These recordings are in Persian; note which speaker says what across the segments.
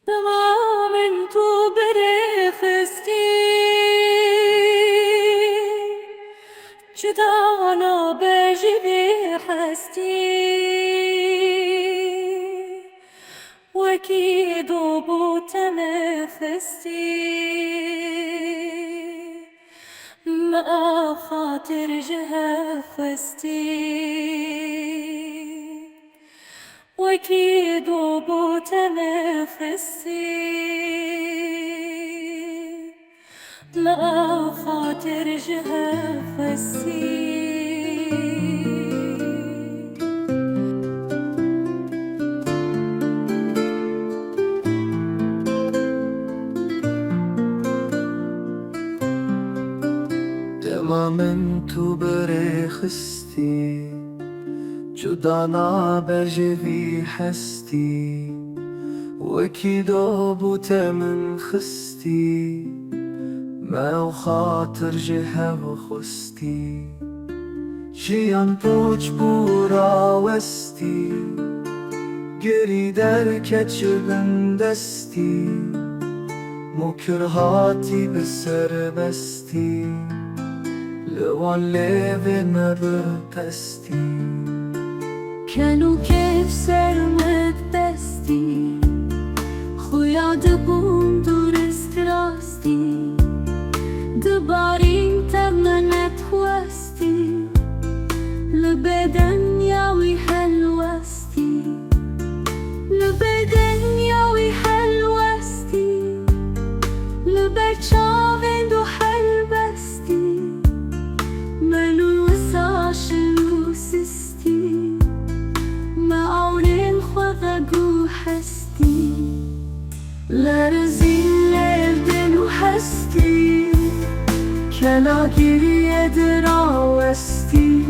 Speaker 1: تمام تو برخستی جدانا بجوی هستی وکی دو بوتم فستی ما خاطر جه فستی وکی دو بوتم فستی ما خاطر جه فستی
Speaker 2: تمام تو برخستی جدانا بجوی هستی وکی دو بوت من خستی ما خاطر جه و خستی جیان پوچ بورا وستی گری در کچ بندستی مکرهاتی بسر بستی لوان لیو مبپستی
Speaker 1: کنو کیف سرمت بستی خویا دبون درست راستی دبارین تمنت خواستی لبدن یاوی حلوستی لبدن یاوی حلوستی لبرچاوین دو حل بستی ملون وساشلو سستی معاونين خذقو حستي لرزين لبدن وحستي كلاكي يدرا وستي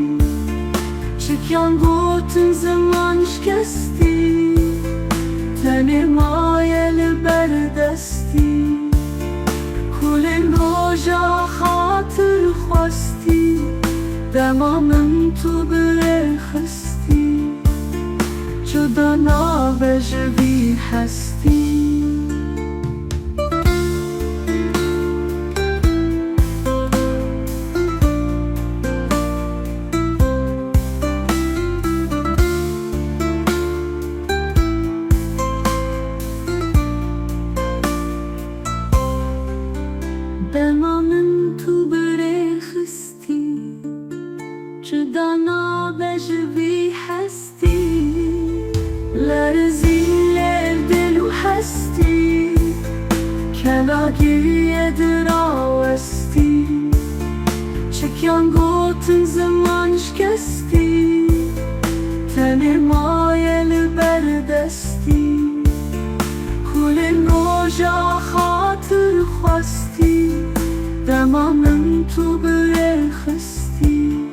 Speaker 1: شكيان قوتن زمان شكستي تاني مايا لبردستي كل روجا خاطر خواستي دمامن تو برخستی جدانا بجوی هستی دمامن تو برخستی جدانا بجوی هستی لرزی لبدل و هستی کلاکی درا وستی چکیان گوتن زمان شکستی تن مایل بردستی کل روژا خاطر خواستی دمامن تو برخستی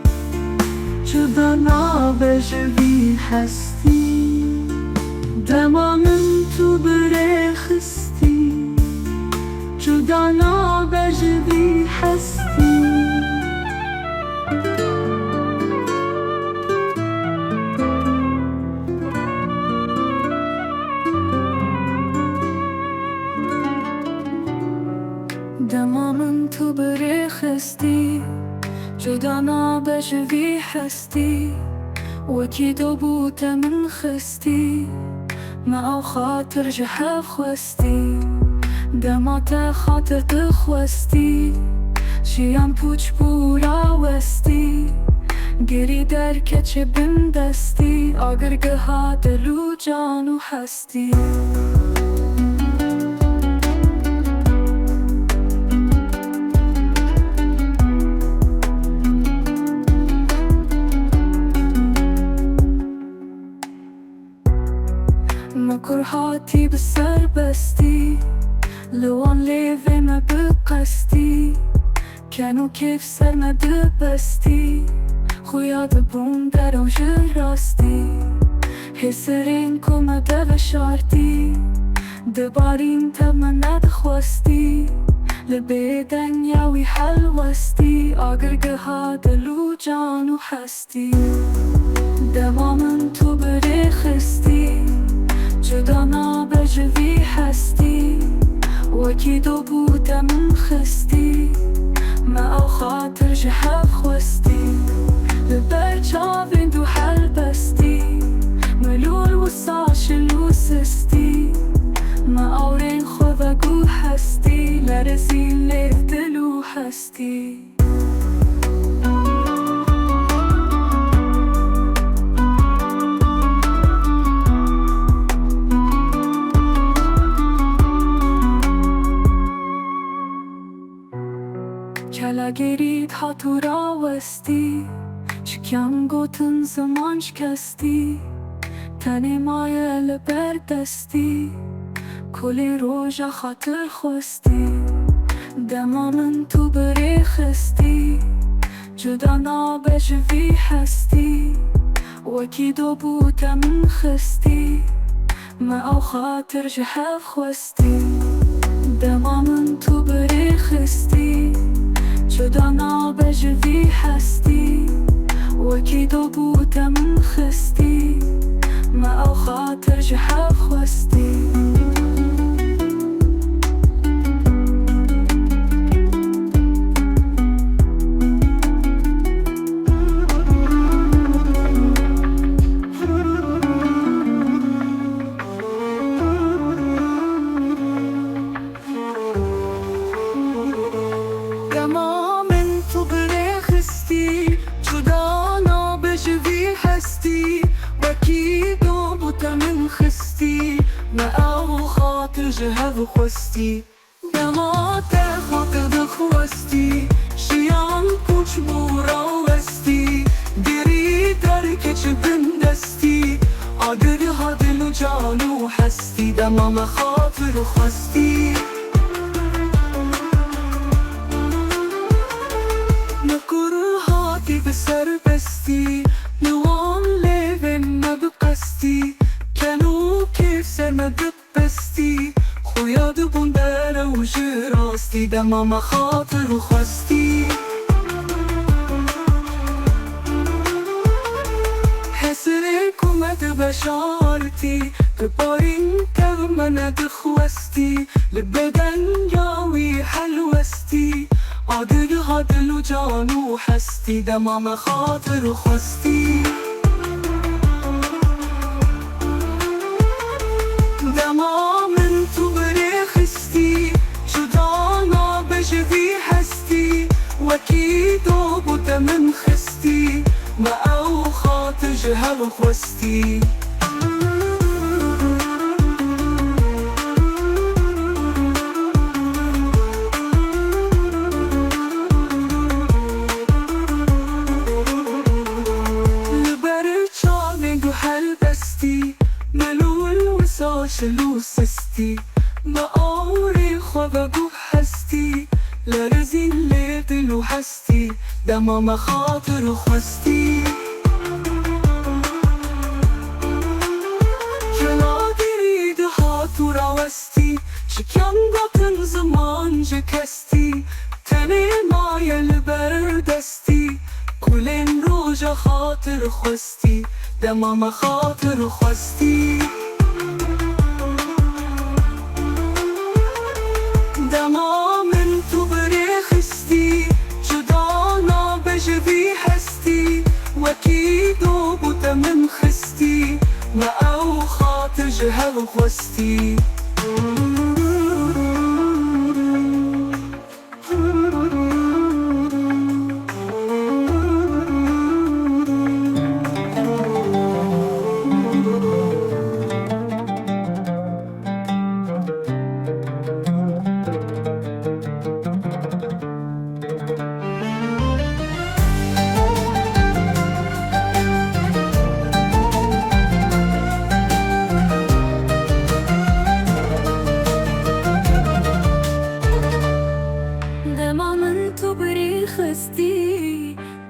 Speaker 1: جدانا بجوی هستی دمامن تو برخستی جدانا بجوی هستی دمامن تو برخستی جدانا بجوی هستی وکی دو بوت من خستی ما خاطر جه خواستی دمات خاطر تخواستی شیان پوچ بورا وستی گری در کچ بندستی آگرگه ها دلو جانو هستی مکرهاتی بسر بستی لوان لیوه ما بقستی کنو کیف سر ما دبستی خویا دبون در اوج راستی حسرین کو ما دبشارتی دبارین تب ما ندخواستی لبیدن یاوی حلوستی آگرگه ها دلو جانو هستی دمامن تو برخستی جدانا بجوی هستی سستی ما آورین خدا گو هستی لرزی لیف دلو هستی کلا گرید هاتو را وستی شکم گوتن زمان شکستی تنی مایه لبر دستی کلی روژا خاطر خواستی دما من تو بری خستی جدا نابجوی هستی وکی دو بوتا من خستی ما او خاطر جهف خواستی دما من تو بری خستی جدا نابجوی هستی وکی دو بوتا من خستی ما او خاطر جهف خواستی دما من تو بری خستی جدا نابجوی هستی وکی دو بوتا من خستی ما او خاطر جهف خواستی دما ته خاطر دخواستی شیان پوچ بورا وستی گری درک چه بندستی آگر ها دل و جانو هستی دما ما خاطر خواستی بسر بستی نوام لیوین نبقستی کنو کیف سر مدبستی خویاد بندر و جراستی دما ما خاطر خواستی حسر کمت بشارتی ببارین کب من دخواستی لبدن یاوی حلوستی آدگه ها دل و جانو هستی دما ما خاطر خواستی دما من تو بری خستی جدا نابجوی هستی وکی دو بوتا من خستی ما او خاطر جهل خواستی شلو سستی ما آوری خواه گو هستی لرزی لی دلو هستی دما ما خاطر خواستی کلا گرید هاتو را وستی شکم گاتن زمان جکستی تنی مایل بر دستی کلین روژا خاطر خواستی دما ما خاطر خواستی دما من تو بری خستی جدا نابجوی هستی وکی دو بوتا من خستی ما او خاطر جهل خواستی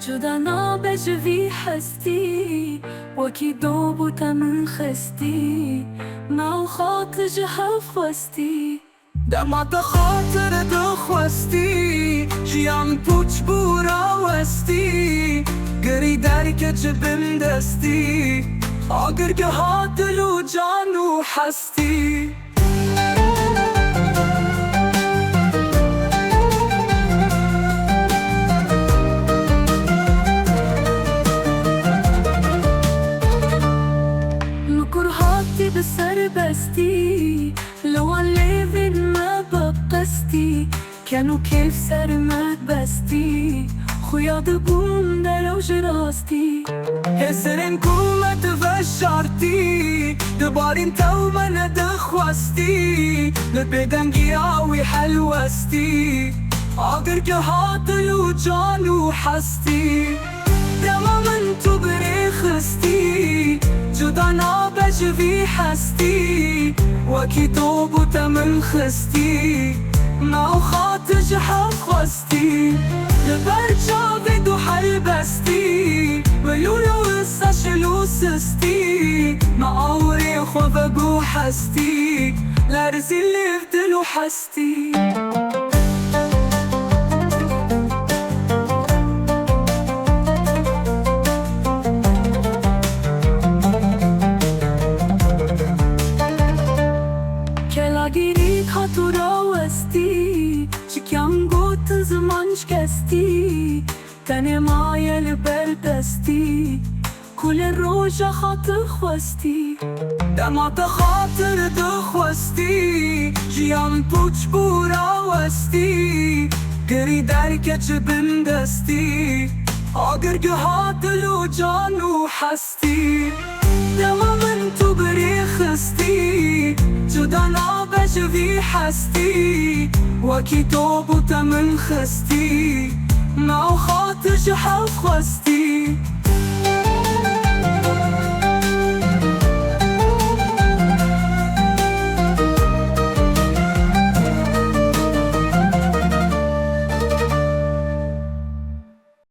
Speaker 1: جدا نابجوی هستی وکی دو بوتا من خستی ما خاطر جهف خواستی دما تا خاطر دخواستی جیان پوچ بورا وستی گری داری که چه بندستی آگر که ها دل و جانو هستی خاطي بسر بستي لو عليفن ما بقستي كانوا كيف سرمات بستي خويا دبون دلو جراستي هسرن كوما تفشرتي دبارين تو من دخوستي لبدنجي عوي حلوستي عقر كهاتلو جانو حستي دما من تو بريخستي جدا نابج في حستي وكي توبو تمن خستي ما خاطج حفظتي لبرجع بدو حلبستي ولولو وصاشلو سستي ما عوري خوفقو حستي لارزي اللي بدلو حستي Geri katurasti Çikyam got zaman şkesti Tane mayel berdesti Kule roja hatı khwasti Dama ta khatır dkhwasti Jiyan puç bura wasti Geri derke çibim desti Agar ghatlu janu hasti Dama min tu berikhsti جدا نابج في حستي وكي توبو تمن خستي ما خاطج حفظتي